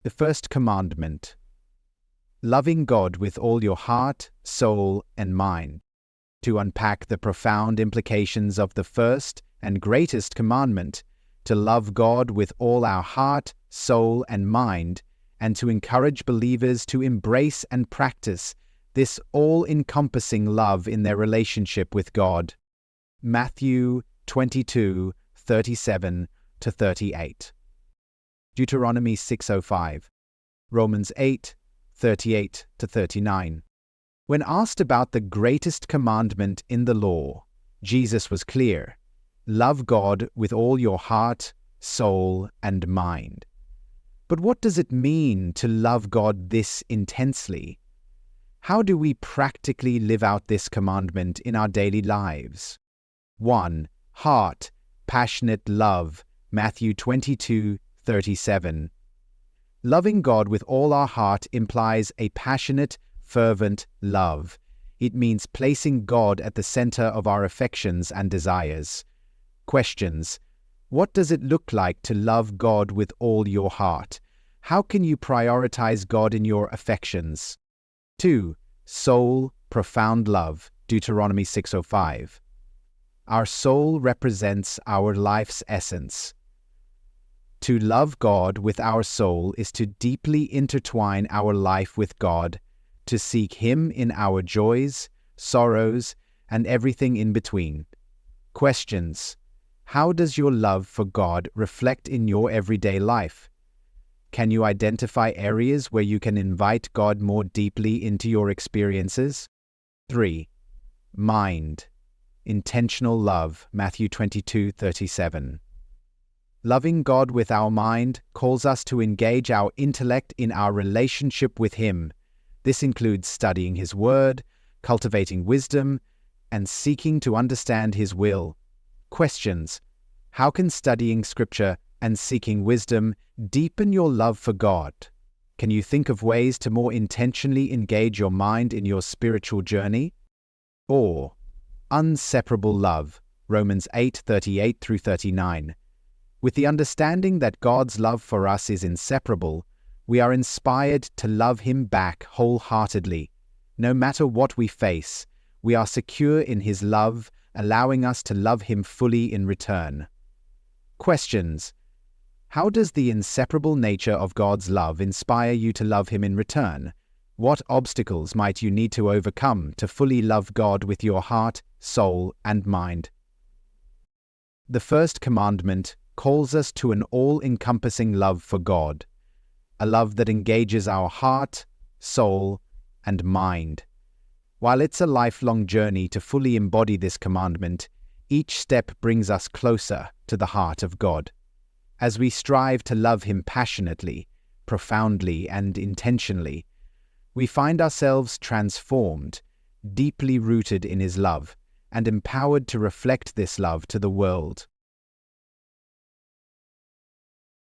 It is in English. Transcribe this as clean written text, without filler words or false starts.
The first commandment, loving God with all your heart, soul, and mind. To unpack the profound implications of the first and greatest commandment, to love God with all our heart, soul, and mind, and to encourage believers to embrace and practice this all-encompassing love in their relationship with God. Matthew 22:37-38. Deuteronomy 6:05. Romans 8:38-39. When asked about the greatest commandment in the law, Jesus was clear: love God with all your heart, soul, and mind. But what does it mean to love God this intensely? How do we practically live out this commandment in our daily lives? 1. Heart, passionate love. Matthew 22:37. Loving God with all our heart implies a passionate, fervent love. It means placing God at the center of our affections and desires. Questions. What does it look like to love God with all your heart? How can you prioritize God in your affections? 2. Soul, profound love. Deuteronomy 6:05. Our soul represents our life's essence. To love God with our soul is to deeply intertwine our life with God, to seek Him in our joys, sorrows, and everything in between. Questions. How does your love for God reflect in your everyday life? Can you identify areas where you can invite God more deeply into your experiences? 3. Mind, intentional love. Matthew 22:37. Loving God with our mind calls us to engage our intellect in our relationship with Him. This includes studying His Word, cultivating wisdom, and seeking to understand His will. Questions. How can studying Scripture and seeking wisdom deepen your love for God? Can you think of ways to more intentionally engage your mind in your spiritual journey? Or, inseparable love. Romans 8:38-39. With the understanding that God's love for us is inseparable, we are inspired to love Him back wholeheartedly. No matter what we face, we are secure in His love, allowing us to love Him fully in return. Questions. How does the inseparable nature of God's love inspire you to love Him in return? What obstacles might you need to overcome to fully love God with your heart, soul, and mind? The first commandment calls us to an all-encompassing love for God, a love that engages our heart, soul, and mind. While it's a lifelong journey to fully embody this commandment, each step brings us closer to the heart of God. As we strive to love Him passionately, profoundly, and intentionally, we find ourselves transformed, deeply rooted in His love, and empowered to reflect this love to the world.